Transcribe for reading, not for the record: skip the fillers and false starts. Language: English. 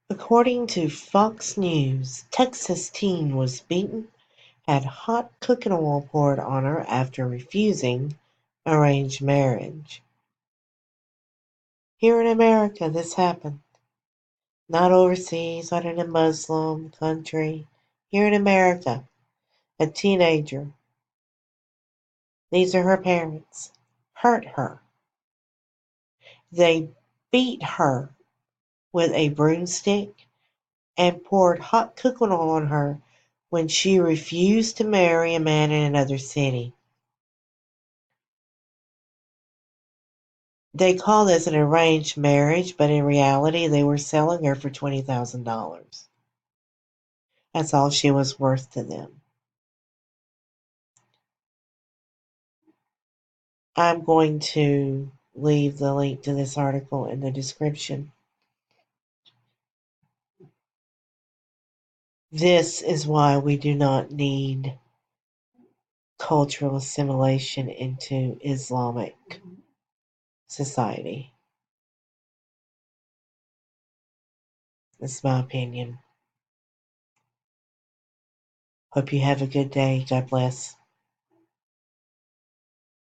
According to Fox News, Texas teen was beaten, had hot cooking oil poured on her after refusing arranged marriage. Here in America, this happened. Not overseas, not in a Muslim country. Here in America, a teenager, these are her parents, hurt her. They beat her with a broomstick and poured hot cooking oil on her when she refused to marry a man in another city. They call this an arranged marriage, but in reality, they were selling her for $20,000. That's all she was worth to them. I'm going to leave the link to this article in the description. This is why we do not need cultural assimilation into Islamic society. That's my opinion. Hope you have a good day. God bless.